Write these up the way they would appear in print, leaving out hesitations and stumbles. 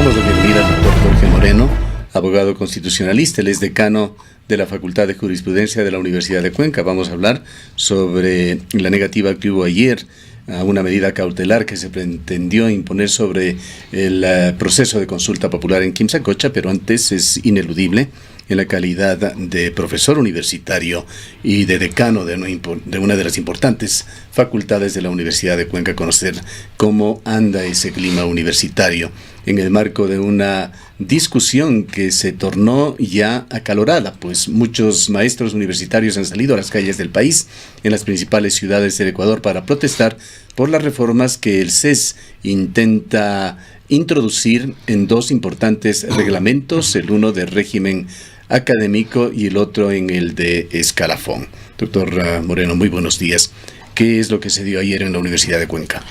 damos la bienvenida al doctor Jorge Moreno, abogado constitucionalista. Él es decano de la Facultad de Jurisprudencia de la Universidad de Cuenca. Vamos a hablar sobre la negativa que hubo ayer a una medida cautelar que se pretendió imponer sobre el proceso de consulta popular en Quimsacocha, pero antes es ineludible, en la calidad de profesor universitario y de decano de una de las importantes facultades de la Universidad de Cuenca, conocer cómo anda ese clima universitario en el marco de una discusión que se tornó ya acalorada, pues muchos maestros universitarios han salido a las calles del país, en las principales ciudades del Ecuador, para protestar por las reformas que el CES intenta introducir en dos importantes reglamentos, el uno de régimen académico y el otro en el de escalafón. Doctor Moreno, muy buenos días. ¿Qué es lo que se dio ayer en la Universidad de Cuenca?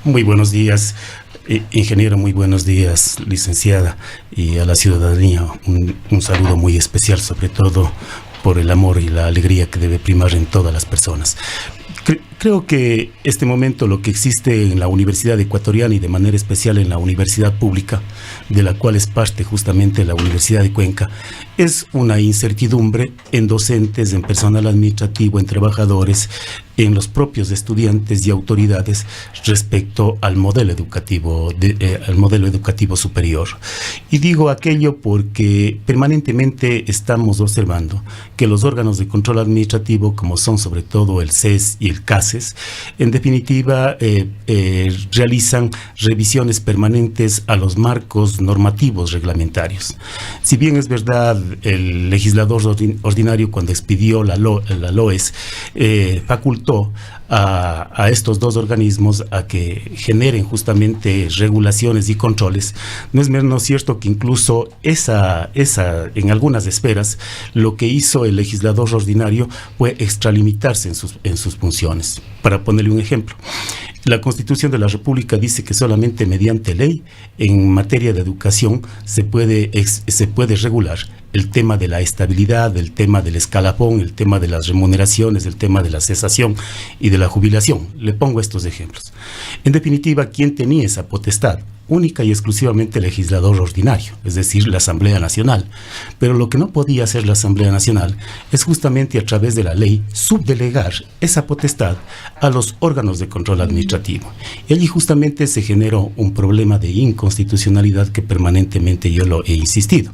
Muy buenos días, ingeniero, muy buenos días, licenciada, y a la ciudadanía un saludo muy especial, sobre todo por el amor y la alegría que debe primar en todas las personas. Creo que este momento lo que existe en la Universidad Ecuatoriana y de manera especial en la Universidad Pública, de la cual es parte justamente la Universidad de Cuenca, es una incertidumbre en docentes, en personal administrativo, en trabajadores, en los propios estudiantes y autoridades respecto al modelo educativo, al modelo educativo superior. Y digo aquello porque permanentemente estamos observando que los órganos de control administrativo, como son sobre todo el CES y el CASES, en definitiva realizan revisiones permanentes a los marcos normativos reglamentarios. Si bien es verdad, el legislador ordinario, cuando expidió la LOES, facultó a estos dos organismos a que generen justamente regulaciones y controles, no es menos cierto que incluso en algunas esferas lo que hizo el legislador ordinario fue extralimitarse en sus funciones. Para ponerle un ejemplo, la Constitución de la República dice que solamente mediante ley en materia de educación se puede regular el tema de la estabilidad, el tema del escalafón, el tema de las remuneraciones, el tema de la cesación y de la jubilación. Le pongo estos ejemplos. En definitiva, ¿quién tenía esa potestad? Única y exclusivamente el legislador ordinario, es decir, la Asamblea Nacional. Pero lo que no podía hacer la Asamblea Nacional es justamente a través de la ley subdelegar esa potestad a los órganos de control administrativo. Y allí justamente se generó un problema de inconstitucionalidad que permanentemente yo lo he insistido,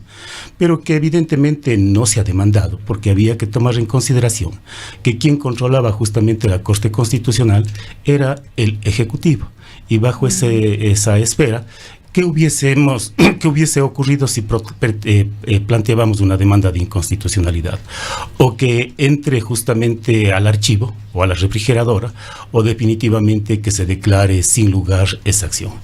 pero que evidentemente no se ha demandado, porque había que tomar en consideración que quien controlaba justamente la Corte Constitucional era el Ejecutivo. Y bajo esa esfera, ¿qué hubiese ocurrido si planteábamos una demanda de inconstitucionalidad? O que entre justamente al archivo o a la refrigeradora, o definitivamente que se declare sin lugar esa acción.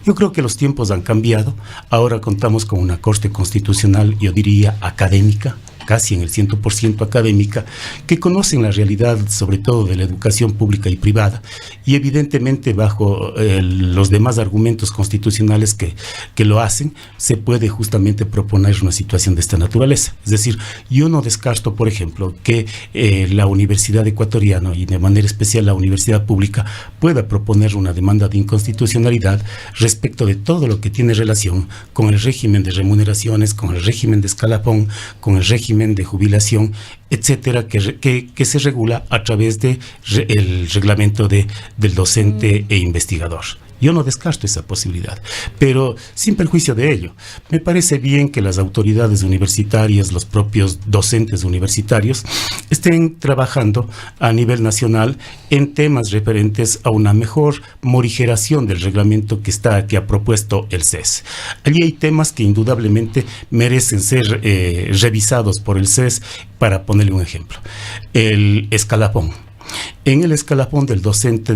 Yo creo que los tiempos han cambiado. Ahora contamos con una Corte Constitucional, yo diría académica, casi en el 100% académica, que conocen la realidad sobre todo de la educación pública y privada, y evidentemente bajo los demás argumentos constitucionales que lo hacen, se puede justamente proponer una situación de esta naturaleza. Es decir, yo no descarto, por ejemplo, que la Universidad Ecuatoriana y de manera especial la Universidad Pública pueda proponer una demanda de inconstitucionalidad respecto de todo lo que tiene relación con el régimen de remuneraciones, con el régimen de escalafón, con el régimen de jubilación, etcétera, que se regula a través del reglamento del docente e investigador. Yo no descarto esa posibilidad, pero sin perjuicio de ello, me parece bien que las autoridades universitarias, los propios docentes universitarios, estén trabajando a nivel nacional en temas referentes a una mejor morigeración del reglamento que ha propuesto el CES. Allí hay temas que indudablemente merecen ser revisados por el CES. Para ponerle un ejemplo, el escalafón. En el escalafón del docente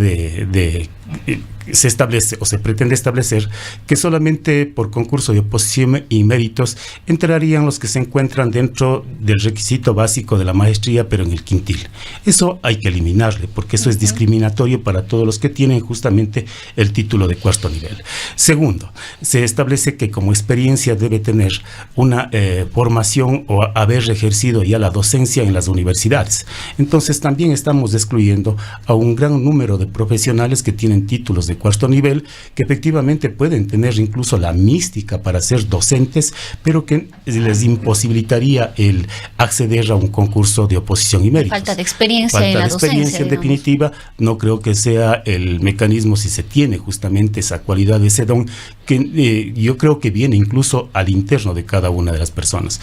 se establece o se pretende establecer que solamente por concurso de oposición y méritos entrarían los que se encuentran dentro del requisito básico de la maestría, pero en el quintil. Eso hay que eliminarle, porque eso es discriminatorio para todos los que tienen justamente el título de cuarto nivel. Segundo, se establece que como experiencia debe tener una formación o haber ejercido ya la docencia en las universidades. Entonces también estamos excluyendo favoreciendo a un gran número de profesionales que tienen títulos de cuarto nivel, que efectivamente pueden tener incluso la mística para ser docentes, pero que les imposibilitaría el acceder a un concurso de oposición y méritos. Falta de experiencia en la docencia, en definitiva. No creo que sea el mecanismo, si se tiene justamente esa cualidad, ese don, que yo creo que viene incluso al interno de cada una de las personas.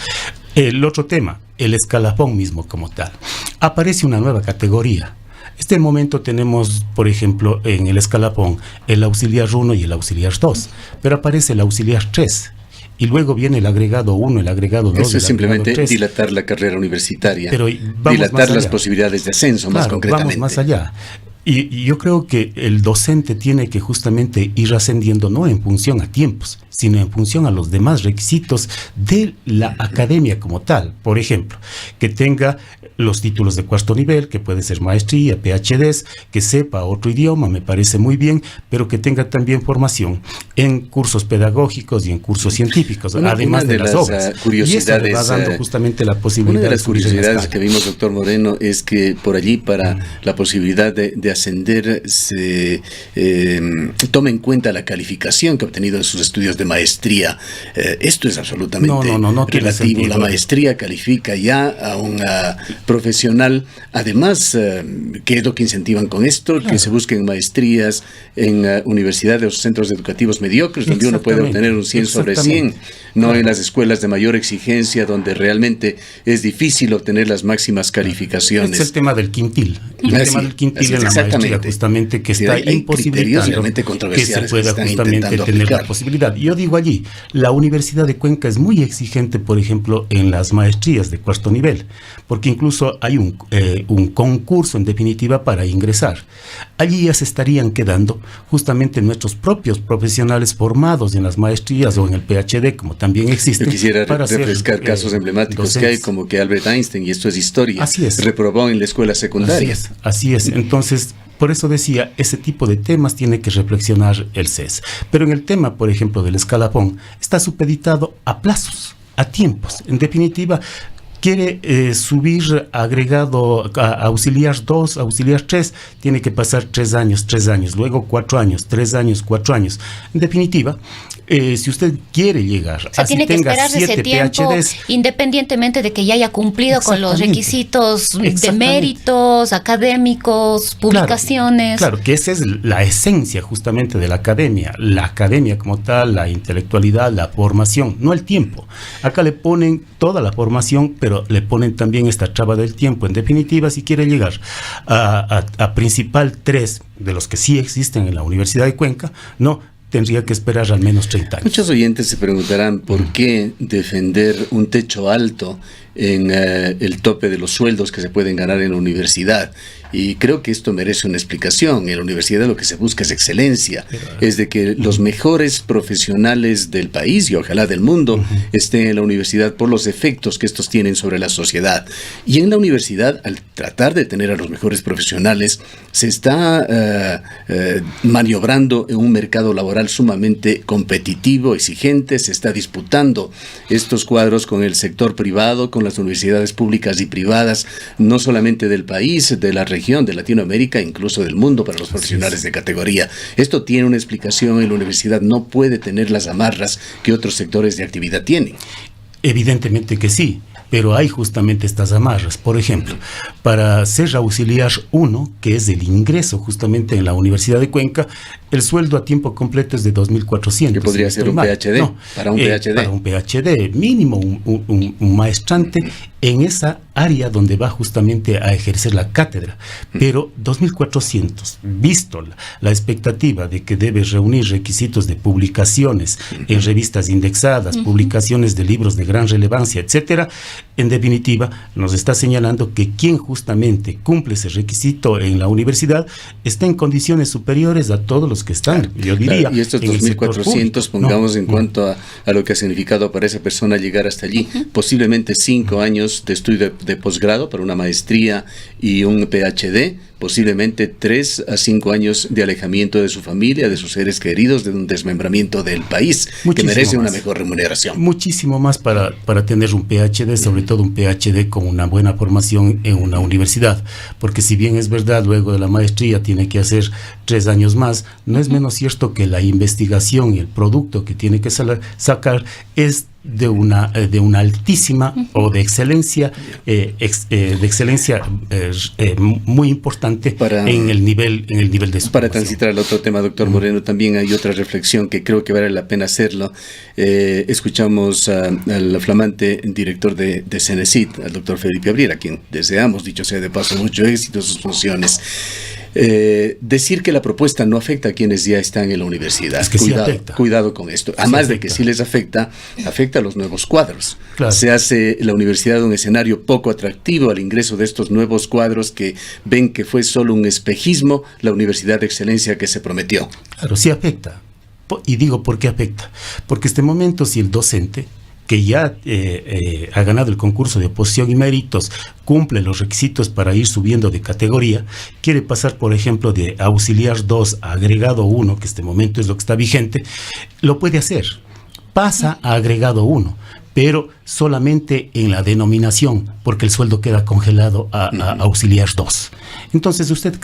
El otro tema, el escalafón mismo como tal. Aparece una nueva categoría. Este momento tenemos, por ejemplo, en el escalafón, el auxiliar 1 y el auxiliar 2, pero aparece el auxiliar 3. Y luego viene el agregado 1, el agregado 2. Eso es simplemente dilatar la carrera universitaria, pero dilatar las posibilidades de ascenso, más concretamente. Vamos más allá. Y yo creo que el docente tiene que justamente ir ascendiendo no en función a tiempos, sino en función a los demás requisitos de la academia como tal. Por ejemplo, que tenga los títulos de cuarto nivel, que puede ser maestría, PhDs, que sepa otro idioma, me parece muy bien, pero que tenga también formación en cursos pedagógicos y en cursos científicos, además de las obras. Curiosidades, y eso le va dando justamente la posibilidad. Una de las curiosidades que vimos, doctor Moreno, es que por allí, para la posibilidad de ascender, se toma en cuenta la calificación que ha obtenido en sus estudios de maestría. Esto es absolutamente relativo. La maestría califica ya a una profesional. Además, ¿qué es lo que incentivan con esto? Claro. Que se busquen maestrías en universidades o centros educativos mediocres, donde uno puede obtener un 100 sobre 100, no en las escuelas de mayor exigencia, donde realmente es difícil obtener las máximas calificaciones. Es el tema del quintil. El tema del quintil en la maestría, justamente, que está imposibilitando que se pueda justamente tener la posibilidad. Yo digo allí, la Universidad de Cuenca es muy exigente, por ejemplo, en las maestrías de cuarto nivel, porque incluso hay un concurso en definitiva para ingresar. Allí ya se estarían quedando justamente nuestros propios profesionales formados en las maestrías o en el PhD, como también existe. Yo quisiera refrescar casos emblemáticos docentes que hay, como que Albert Einstein, y esto es historia, reprobó en la escuela secundaria. Así es. Entonces, por eso decía, ese tipo de temas tiene que reflexionar el CES. Pero en el tema, por ejemplo, del escalafón, está supeditado a plazos, a tiempos. En definitiva, quiere subir agregado a auxiliar 2, auxiliar 3, tiene que pasar 3 años, luego 4 años, 3 años, 4 años. En definitiva, si usted quiere llegar, así tiene que esperarse ese tiempo, PhDs, independientemente de que ya haya cumplido con los requisitos de méritos académicos, publicaciones. Claro, que esa es la esencia justamente de la academia como tal, la intelectualidad, la formación, no el tiempo. Acá le ponen toda la formación, pero le ponen también esta traba del tiempo. En definitiva, si quiere llegar a principal 3, de los que sí existen en la Universidad de Cuenca, tendría que esperar al menos 30 años. Muchos oyentes se preguntarán por qué defender un techo alto en el tope de los sueldos que se pueden ganar en la universidad. Y creo que esto merece una explicación. En la universidad lo que se busca es excelencia, es de que los mejores profesionales del país y ojalá del mundo estén en la universidad por los efectos que estos tienen sobre la sociedad. Y en la universidad, al tratar de tener a los mejores profesionales, se está maniobrando en un mercado laboral sumamente competitivo, exigente. Se está disputando estos cuadros con el sector privado, con las universidades públicas y privadas, no solamente del país, de la región, de Latinoamérica, incluso del mundo, para los profesionales de categoría. Esto tiene una explicación, y la universidad no puede tener las amarras que otros sectores de actividad tienen. Evidentemente que sí, pero hay justamente estas amarras. Por ejemplo, para ser auxiliar 1, que es el ingreso justamente en la Universidad de Cuenca, el sueldo a tiempo completo es de 2.400. ¿Que podría ser un PhD? Para un PhD. Para un PhD, mínimo un maestrante en esa área donde va justamente a ejercer la cátedra. Pero 2.400, visto la expectativa de que debe reunir requisitos de publicaciones en revistas indexadas, publicaciones de libros de gran relevancia, etcétera, en definitiva, nos está señalando que quien justamente cumple ese requisito en la universidad está en condiciones superiores a todos los que están, yo diría. Y estos 2.400, pongamos en cuanto a lo que ha significado para esa persona llegar hasta allí, posiblemente 5 años de estudio de posgrado para una maestría y un PhD, posiblemente 3 a 5 años de alejamiento de su familia, de sus seres queridos, de un desmembramiento del país, muchísimo que merece una mejor remuneración. Muchísimo más para tener un PhD, sobre todo un PhD con una buena formación en una universidad, porque si bien es verdad, luego de la maestría tiene que hacer 3 años más, no es menos cierto que la investigación y el producto que tiene que sacar es de una altísima o de excelencia muy importante en el nivel de su Para transitar al otro tema, doctor Moreno, también hay otra reflexión que creo que vale la pena hacerlo. Escuchamos al flamante director de Cenecit, al doctor Felipe Abriera, a quien deseamos, dicho sea de paso, mucho éxito en sus funciones. Decir que la propuesta no afecta a quienes ya están en la universidad. Es que cuidado con esto. Además de que sí les afecta a los nuevos cuadros. Claro. Se hace la universidad un escenario poco atractivo al ingreso de estos nuevos cuadros que ven que fue solo un espejismo la universidad de excelencia que se prometió. Claro, sí afecta. Y digo, ¿por qué afecta? Porque este momento, si el docente que ya ha ganado el concurso de oposición y méritos, cumple los requisitos para ir subiendo de categoría, quiere pasar, por ejemplo, de auxiliar 2 a agregado 1, que este momento es lo que está vigente, lo puede hacer. Pasa a agregado 1, pero solamente en la denominación, porque el sueldo queda congelado a auxiliar 2. Entonces usted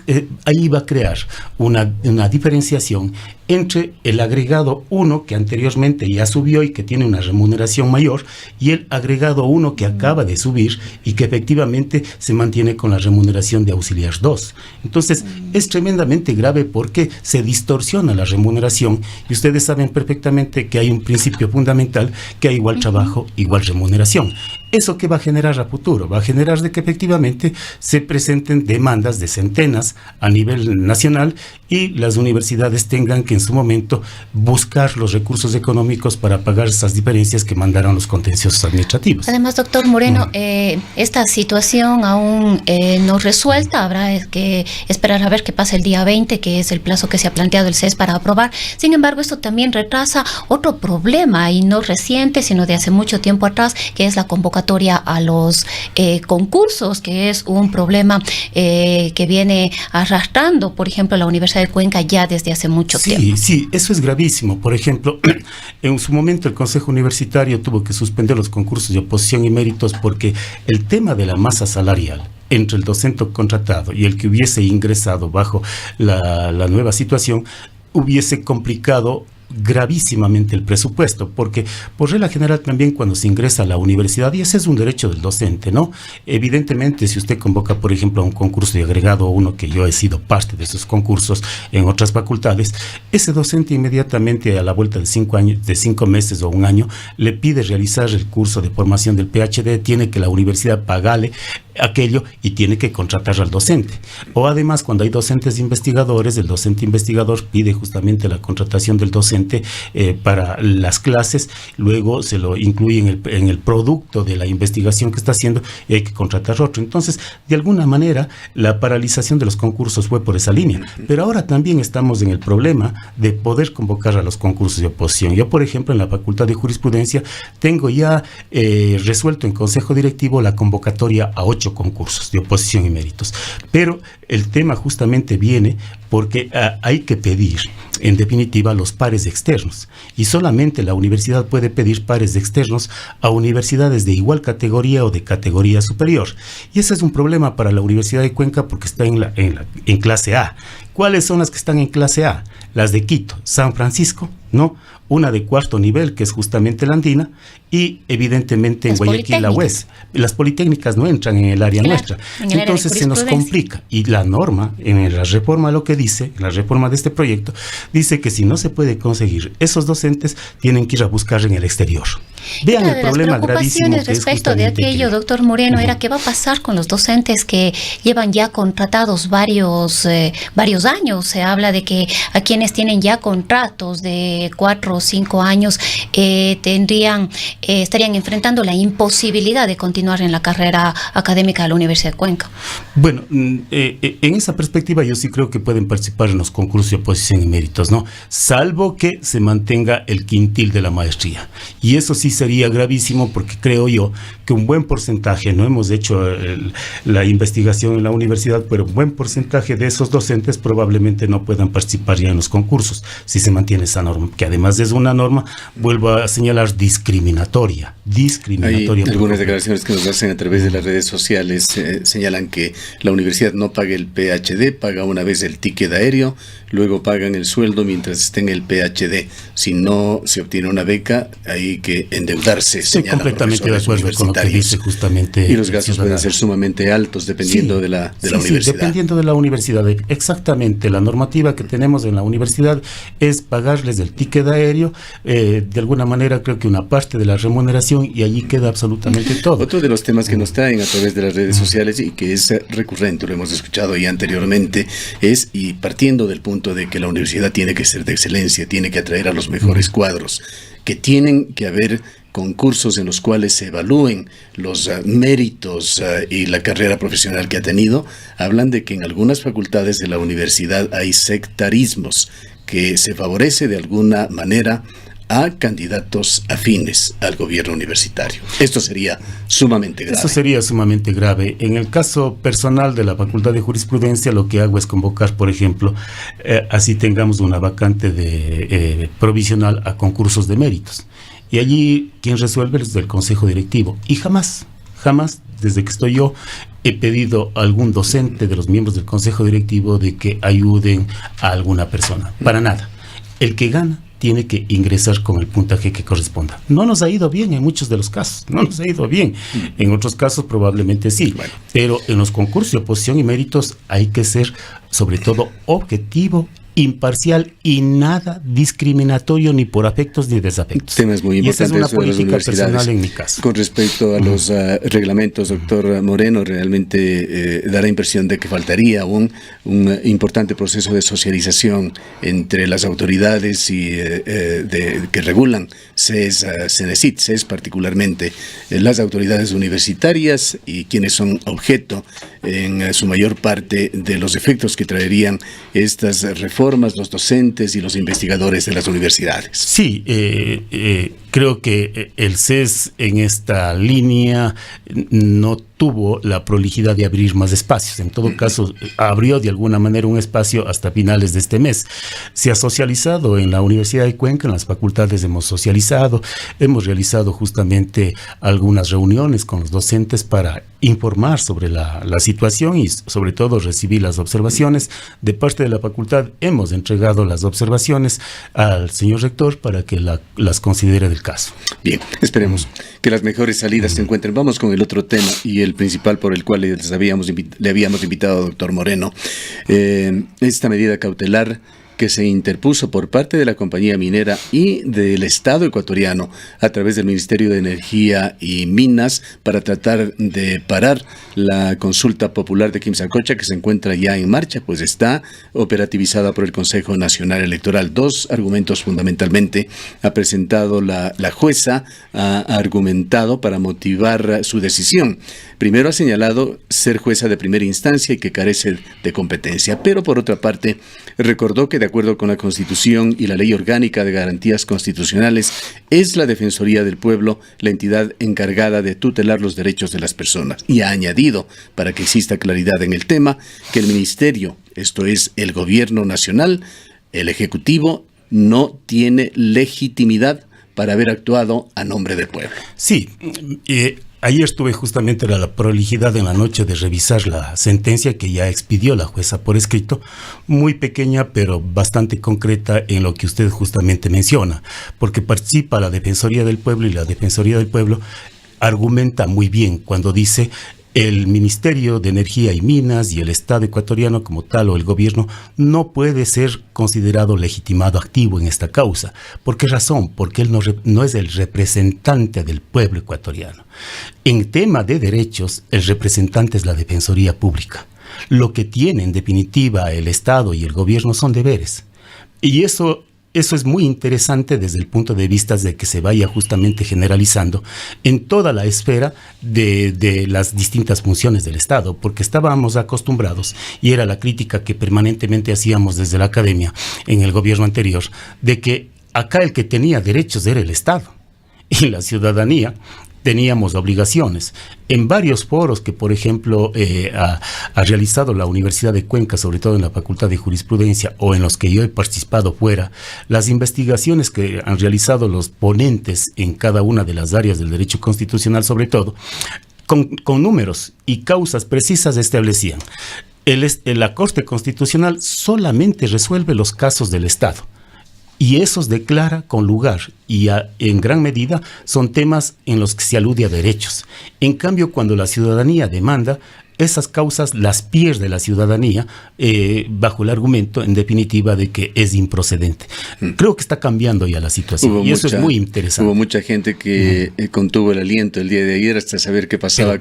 ahí va a crear una diferenciación entre el agregado 1 que anteriormente ya subió y que tiene una remuneración mayor, y el agregado 1 que acaba de subir y que efectivamente se mantiene con la remuneración de auxiliar 2. Entonces es tremendamente grave porque se distorsiona la remuneración, y ustedes saben perfectamente que hay un principio fundamental, que hay igual trabajo, igual remuneración. ¿Eso qué va a generar a futuro? Va a generar de que efectivamente se presenten demandas de centenas a nivel nacional y las universidades tengan que en su momento buscar los recursos económicos para pagar esas diferencias que mandaron los contenciosos administrativos. Además, doctor Moreno, esta situación aún no resuelta, habrá que esperar a ver qué pasa el día 20, que es el plazo que se ha planteado el CES para aprobar. Sin embargo, esto también retrasa otro problema, y no reciente, sino de hace mucho tiempo atrás, que es la convocatoria a los concursos, que es un problema que viene arrastrando, por ejemplo, la Universidad de Cuenca ya desde hace mucho tiempo. Sí, eso es gravísimo. Por ejemplo, en su momento el Consejo Universitario tuvo que suspender los concursos de oposición y méritos porque el tema de la masa salarial entre el docente contratado y el que hubiese ingresado bajo la nueva situación hubiese complicado gravísimamente el presupuesto, porque por regla general también cuando se ingresa a la universidad, y ese es un derecho del docente, ¿no? Evidentemente, si usted convoca, por ejemplo, a un concurso de agregado 1, que yo he sido parte de esos concursos en otras facultades, ese docente inmediatamente a la vuelta de 5 meses o un año, le pide realizar el curso de formación del PhD, tiene que la universidad pagarle aquello y tiene que contratar al docente. O además, cuando hay docentes investigadores, el docente investigador pide justamente la contratación del docente para las clases, luego se lo incluye en el producto de la investigación que está haciendo y hay que contratar otro. Entonces, de alguna manera, la paralización de los concursos fue por esa línea. Pero ahora también estamos en el problema de poder convocar a los concursos de oposición. Yo, por ejemplo, en la Facultad de Jurisprudencia tengo ya resuelto en Consejo Directivo la convocatoria a 8 concursos de oposición y méritos. Pero el tema justamente viene porque hay que pedir, en definitiva, los pares externos. Y solamente la universidad puede pedir pares externos a universidades de igual categoría o de categoría superior. Y ese es un problema para la Universidad de Cuenca porque está en clase A. ¿Cuáles son las que están en clase A? Las de Quito, San Francisco, ¿no? Una de 4º nivel, que es justamente la andina, y evidentemente en Guayaquil la UES. Las politécnicas no entran en el área nuestra. Entonces se nos complica. Y la norma, en la reforma lo que dice, la reforma de este proyecto, dice que si no se puede conseguir esos docentes, tienen que ir a buscar en el exterior. Vean el problema gravísimo que es respecto de aquello, doctor Moreno, era qué va a pasar con los docentes que llevan ya contratados varios años. Se habla de que a quienes tienen ya contratos de 4 5 años estarían enfrentando la imposibilidad de continuar en la carrera académica de la Universidad de Cuenca. Bueno, en esa perspectiva yo sí creo que pueden participar en los concursos de oposición y méritos, ¿no? Salvo que se mantenga el quintil de la maestría. Y eso sí sería gravísimo, porque creo yo que un buen porcentaje, no hemos hecho la investigación en la universidad, pero un buen porcentaje de esos docentes probablemente no puedan participar ya en los concursos, si se mantiene esa norma, que además es una norma, vuelvo a señalar, discriminatoria. Hay algunas declaraciones que nos hacen a través de las redes sociales, señalan que la universidad no paga el PhD, paga una vez el ticket aéreo, luego pagan el sueldo mientras estén en el PhD. Si no se obtiene una beca, hay que endeudarse. Estoy completamente de acuerdo con lo que dice justamente. Y los gastos pueden ser sumamente altos dependiendo de la universidad. Sí, dependiendo de la universidad. Exactamente, la normativa que tenemos en la universidad es pagarles el ticket aéreo, de alguna manera creo que una parte de la remuneración, y allí queda absolutamente todo. Otro de los temas que nos traen a través de las redes sociales y que es recurrente, lo hemos escuchado ya anteriormente, es, y partiendo del punto de que la universidad tiene que ser de excelencia, tiene que atraer a los mejores cuadros, que tienen que haber concursos en los cuales se evalúen los méritos y la carrera profesional que ha tenido. Hablan de que en algunas facultades de la universidad hay sectarismos, que se favorece de alguna manera a candidatos afines al gobierno universitario. Esto sería sumamente grave. Eso sería sumamente grave. En el caso personal de la Facultad de Jurisprudencia, lo que hago es convocar, por ejemplo, así tengamos una vacante de provisional a concursos de méritos. Y allí quien resuelve es el Consejo Directivo. Y jamás, desde que estoy yo, he pedido a algún docente de los miembros del Consejo Directivo de que ayuden a alguna persona. Para nada. El que gana tiene que ingresar con el puntaje que corresponda. No nos ha ido bien en muchos de los casos, no nos ha ido bien. En otros casos probablemente sí, pero en los concursos de oposición y méritos hay que ser sobre todo objetivo, imparcial y nada discriminatorio ni por afectos ni desafectos. Temas muy importantes. Y esa es una política personal en mi caso. Con respecto a los reglamentos, doctor Moreno, realmente da la impresión de que faltaría un importante proceso de socialización entre las autoridades y que regulan CES, CENESID, CES particularmente, las autoridades universitarias y quienes son objeto en su mayor parte de los efectos que traerían estas reformas, los docentes y los investigadores de las universidades. Sí, creo que el CES en esta línea no tuvo la prolijidad de abrir más espacios. En todo caso, abrió de alguna manera un espacio hasta finales de este mes. Se ha socializado en la Universidad de Cuenca, en las facultades hemos socializado, hemos realizado justamente algunas reuniones con los docentes para informar sobre la situación y sobre todo recibir las observaciones. De parte de la facultad hemos entregado las observaciones al señor rector para que las considere del caso. Bien, esperemos que las mejores salidas se encuentren. Vamos con el otro tema y el principal por el cual le habíamos invitado, doctor Moreno. Esta medida cautelar que se interpuso por parte de la compañía minera y del Estado ecuatoriano a través del Ministerio de Energía y Minas para tratar de parar la consulta popular de Quimsacocha, que se encuentra ya en marcha, pues está operativizada por el Consejo Nacional Electoral. Dos argumentos fundamentalmente ha presentado la jueza, ha argumentado para motivar su decisión. Primero ha señalado ser jueza de primera instancia y que carece de competencia, pero por otra parte recordó que de acuerdo con la Constitución y la Ley Orgánica de Garantías Constitucionales, es la Defensoría del Pueblo la entidad encargada de tutelar los derechos de las personas. Y ha añadido, para que exista claridad en el tema, que el Ministerio, esto es el Gobierno Nacional, el Ejecutivo, no tiene legitimidad para haber actuado a nombre del pueblo. Sí, ayer estuve justamente a la prolijidad en la noche de revisar la sentencia que ya expidió la jueza por escrito, muy pequeña pero bastante concreta en lo que usted justamente menciona, porque participa la Defensoría del Pueblo y la Defensoría del Pueblo argumenta muy bien cuando dice: el Ministerio de Energía y Minas y el Estado ecuatoriano como tal o el gobierno no puede ser considerado legitimado activo en esta causa. ¿Por qué razón? Porque él no es el representante del pueblo ecuatoriano. En tema de derechos, el representante es la Defensoría Pública. Lo que tiene en definitiva el Estado y el gobierno son deberes. Y eso eso es muy interesante desde el punto de vista de que se vaya justamente generalizando en toda la esfera de las distintas funciones del Estado, porque estábamos acostumbrados, y era la crítica que permanentemente hacíamos desde la academia en el gobierno anterior, de que acá el que tenía derechos era el Estado y la ciudadanía teníamos obligaciones. En varios foros que, por ejemplo, ha realizado la Universidad de Cuenca, sobre todo en la Facultad de Jurisprudencia, o en los que yo he participado fuera, las investigaciones que han realizado los ponentes en cada una de las áreas del derecho constitucional, sobre todo, con números y causas precisas establecían. La Corte Constitucional solamente resuelve los casos del Estado. Y esos declara con lugar y en gran medida son temas en los que se alude a derechos. En cambio, cuando la ciudadanía demanda, esas causas las pierde la ciudadanía bajo el argumento, en definitiva, de que es improcedente. Creo que está cambiando ya la situación eso es muy interesante. Hubo mucha gente que contuvo el aliento el día de ayer hasta saber qué pasaba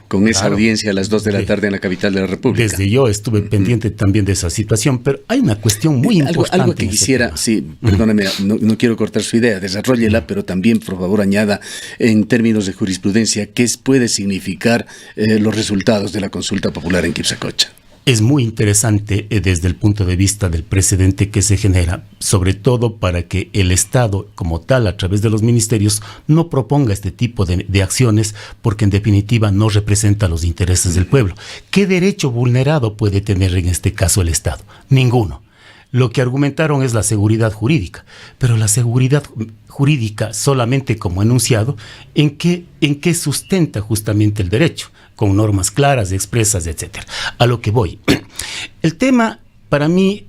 con esa audiencia a las 2 de la tarde en la capital de la República. Desde yo estuve pendiente también de esa situación, pero hay una cuestión muy importante. Algo que quisiera, perdóname, no quiero cortar su idea, desarróllela, pero también, por favor, añada en términos de jurisprudencia, ¿qué puede significar los resultados de la consulta popular en Quipsacocha? Es muy interesante desde el punto de vista del precedente que se genera, sobre todo para que el Estado como tal, a través de los ministerios, no proponga este tipo de acciones, porque en definitiva no representa los intereses del pueblo. ¿Qué derecho vulnerado puede tener en este caso el Estado? Ninguno. Lo que argumentaron es la seguridad jurídica, pero la seguridad jurídica solamente como enunciado, ¿en qué sustenta justamente el derecho? Con normas claras, expresas, etcétera. A lo que voy. El tema para mí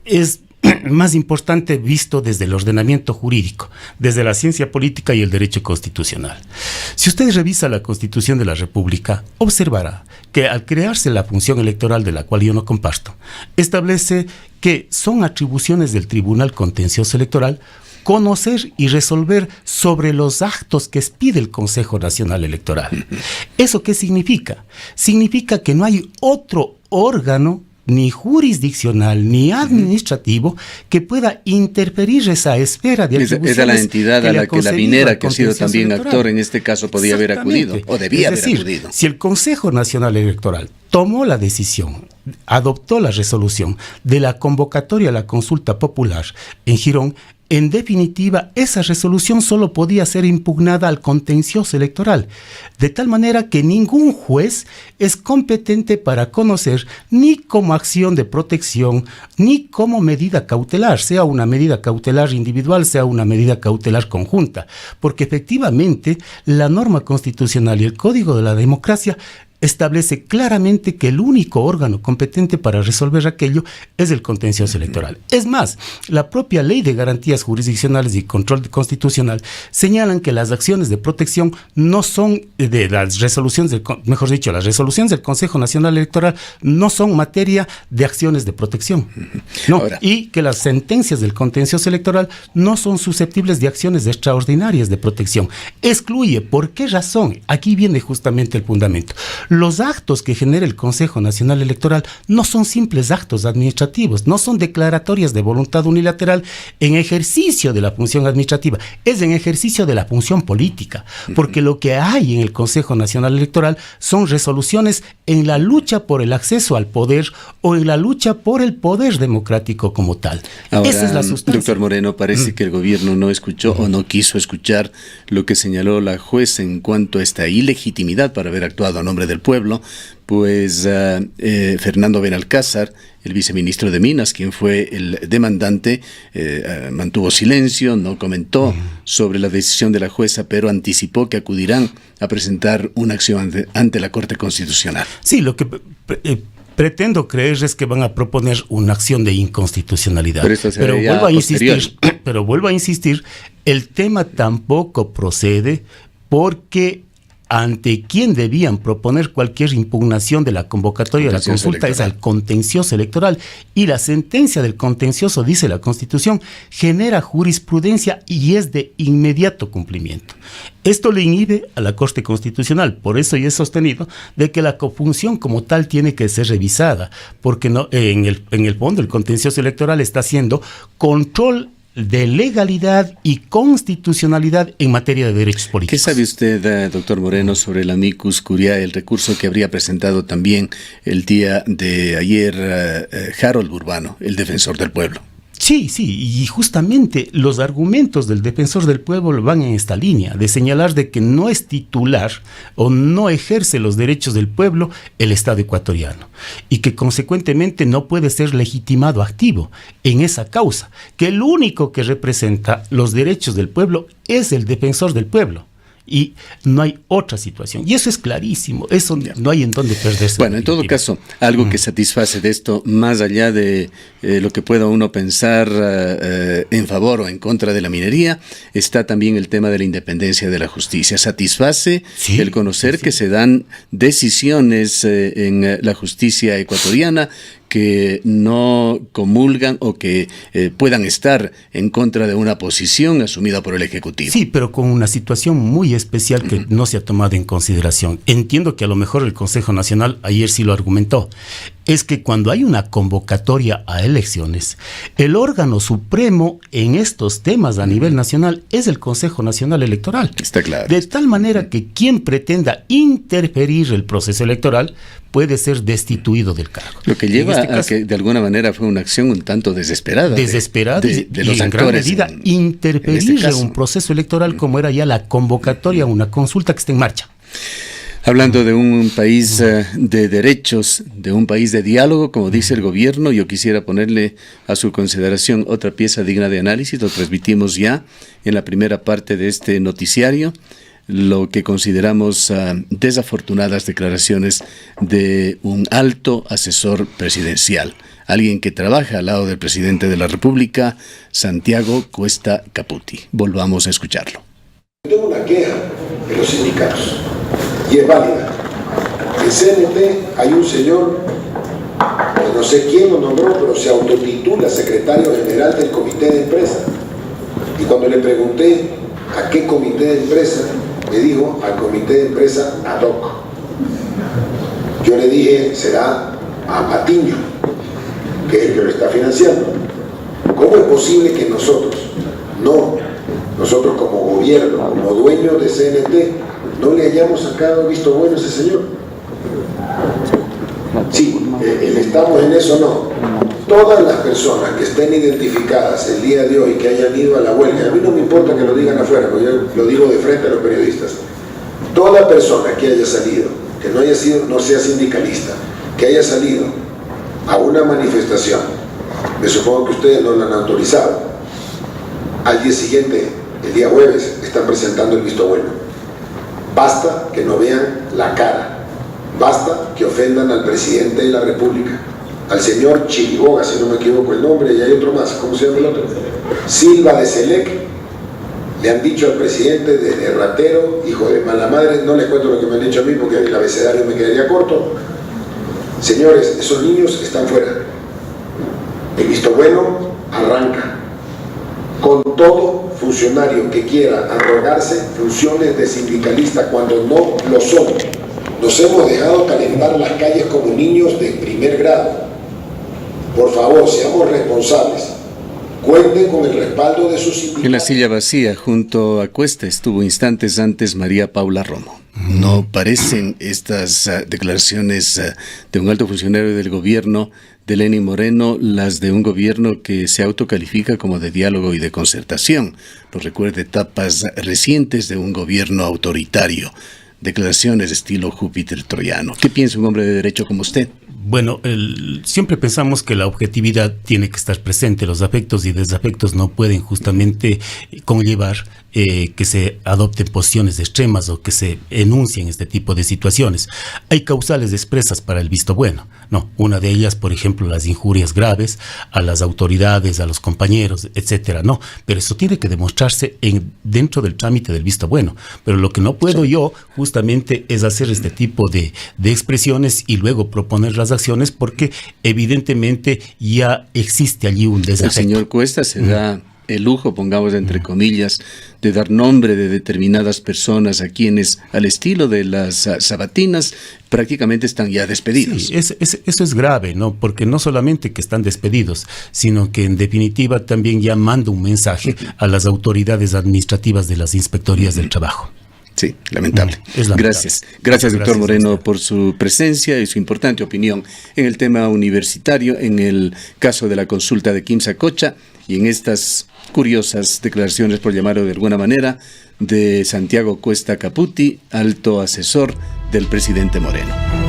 es más importante visto desde el ordenamiento jurídico, desde la ciencia política y el derecho constitucional. Si usted revisa la Constitución de la República, observará que al crearse la función electoral, de la cual yo no comparto, establece que son atribuciones del Tribunal Contencioso Electoral conocer y resolver sobre los actos que expide el Consejo Nacional Electoral. ¿Eso qué significa? Significa que no hay otro órgano, ni jurisdiccional, ni administrativo, que pueda interferir esa esfera de atribuciones. Esa es la entidad a la que la minera, que ha sido también actor en este caso, podía haber acudido, o debía haber acudido. Si el Consejo Nacional Electoral tomó la decisión, adoptó la resolución de la convocatoria a la consulta popular en Girón, en definitiva, esa resolución solo podía ser impugnada al contencioso electoral, de tal manera que ningún juez es competente para conocer ni como acción de protección, ni como medida cautelar, sea una medida cautelar individual, sea una medida cautelar conjunta, porque efectivamente la norma constitucional y el Código de la Democracia establece claramente que el único órgano competente para resolver aquello es el contencioso electoral. Es más, la propia Ley de Garantías Jurisdiccionales y Control Constitucional señalan que las acciones de protección no son de las resoluciones, las resoluciones del Consejo Nacional Electoral no son materia de acciones de protección. No, y que las sentencias del contencioso electoral no son susceptibles de acciones extraordinarias de protección. Excluye. ¿Por qué razón? Aquí viene justamente el fundamento. Los actos que genera el Consejo Nacional Electoral no son simples actos administrativos, no son declaratorias de voluntad unilateral en ejercicio de la función administrativa, es en ejercicio de la función política, porque lo que hay en el Consejo Nacional Electoral son resoluciones en la lucha por el acceso al poder o en la lucha por el poder democrático como tal. Ahora, esa es la sustancia. Doctor Moreno, parece que el gobierno no escuchó o no quiso escuchar lo que señaló la jueza en cuanto a esta ilegitimidad para haber actuado a nombre del pueblo, pues Fernando Benalcázar, el viceministro de Minas, quien fue el demandante, mantuvo silencio, no comentó sobre la decisión de la jueza, pero anticipó que acudirán a presentar una acción ante la Corte Constitucional. Sí, lo que pretendo creer es que van a proponer una acción de inconstitucionalidad. Pero vuelvo a insistir, el tema tampoco procede porque ante quien debían proponer cualquier impugnación de la convocatoria de la consulta es al contencioso electoral, y la sentencia del contencioso, dice la Constitución, genera jurisprudencia y es de inmediato cumplimiento. Esto le inhibe a la Corte Constitucional, por eso yo he sostenido de que la cofunción como tal tiene que ser revisada, porque no, en el fondo el contencioso electoral está haciendo control de legalidad y constitucionalidad en materia de derechos políticos. ¿Qué sabe usted, doctor Moreno, sobre el amicus curiae, el recurso que habría presentado también el día de ayer Harold Urbano, el defensor del pueblo? Sí, y justamente los argumentos del defensor del pueblo van en esta línea, de señalar de que no es titular o no ejerce los derechos del pueblo el Estado ecuatoriano y que consecuentemente no puede ser legitimado activo en esa causa, que el único que representa los derechos del pueblo es el defensor del pueblo. Y no hay otra situación. Y eso es clarísimo. Eso no hay en dónde perderse. Bueno, en todo caso, algo que satisface de esto, más allá de lo que pueda uno pensar en favor o en contra de la minería, está también el tema de la independencia de la justicia. Satisface el conocer que se dan decisiones en la justicia ecuatoriana que no comulgan o que puedan estar en contra de una posición asumida por el Ejecutivo. Sí, pero con una situación muy especial que no se ha tomado en consideración. Entiendo que a lo mejor el Consejo Nacional ayer sí lo argumentó. Es que cuando hay una convocatoria a elecciones, el órgano supremo en estos temas a nivel nacional es el Consejo Nacional Electoral. Está claro. De tal manera que quien pretenda interferir el proceso electoral puede ser destituido del cargo. Lo que lleva a que de alguna manera fue una acción un tanto desesperada. Desesperada de los y en gran medida interferir en un proceso electoral como era ya la convocatoria a una consulta que está en marcha. Hablando de un país de derechos, de un país de diálogo, como dice el gobierno, yo quisiera ponerle a su consideración otra pieza digna de análisis. Lo transmitimos ya en la primera parte de este noticiario, lo que consideramos desafortunadas declaraciones de un alto asesor presidencial, alguien que trabaja al lado del presidente de la República, Santiago Cuesta Caputi. Volvamos a escucharlo. Tengo una queja de los sindicatos y es válida. En CNT hay un señor que no sé quién lo nombró, pero se autotitula secretario general del comité de empresa. Y cuando le pregunté a qué comité de empresa, me dijo al comité de empresa ad hoc. Yo le dije, será a Patiño, que es el que lo está financiando. ¿Cómo es posible que nosotros como gobierno, como dueños de CNT, no le hayamos sacado visto bueno a ese señor? Sí, estamos en eso, no. Todas las personas que estén identificadas el día de hoy, que hayan ido a la huelga, a mí no me importa que lo digan afuera, porque yo lo digo de frente a los periodistas. Toda persona que haya salido, que no sea sindicalista, que haya salido a una manifestación, me supongo que ustedes no la han autorizado, al día siguiente, el día jueves, están presentando el visto bueno. Basta que no vean la cara, basta que ofendan al presidente de la República, al señor Chiriboga, si no me equivoco el nombre, y hay otro más, ¿cómo se llama el otro? Silva de Selec. Le han dicho al presidente de ratero, hijo de mala madre, no les cuento lo que me han dicho a mí porque el abecedario me quedaría corto. Señores, esos niños están fuera. El visto bueno arranca con todo funcionario que quiera arrogarse funciones de sindicalista cuando no lo son. Nos hemos dejado calentar las calles como niños de primer grado. Por favor, seamos responsables. Cuenten con el respaldo de sus sindicatos. En la silla vacía, junto a Cuesta, estuvo instantes antes María Paula Romo. ¿No parecen estas declaraciones de un alto funcionario del gobierno de Lenín Moreno las de un gobierno que se autocalifica como de diálogo y de concertación? Nos recuerda etapas recientes de un gobierno autoritario. Declaraciones de estilo Júpiter troyano. ¿Qué piensa un hombre de derecho como usted? Bueno, siempre pensamos que la objetividad tiene que estar presente. Los afectos y desafectos no pueden justamente conllevar que se adopten posiciones extremas o que se enuncien este tipo de situaciones. Hay causales expresas para el visto bueno. No, una de ellas, por ejemplo, las injurias graves a las autoridades, a los compañeros, etcétera. No, pero eso tiene que demostrarse dentro del trámite del visto bueno. Pero lo que no puedo yo justamente es hacer este tipo de expresiones y luego proponer las acciones porque evidentemente ya existe allí un desafecto. El señor Cuesta se da el lujo, pongamos entre comillas, de dar nombre de determinadas personas a quienes, al estilo de las sabatinas, prácticamente están ya despedidos. Sí, eso es grave, ¿no? Porque no solamente que están despedidos, sino que en definitiva también ya manda un mensaje a las autoridades administrativas de las inspectorías del trabajo. Sí, lamentable. Es lamentable. Gracias, doctor Moreno, por su presencia y su importante opinión en el tema universitario, en el caso de la consulta de Quimsacocha y en estas curiosas declaraciones, por llamarlo de alguna manera, de Santiago Cuesta Caputi, alto asesor del presidente Moreno.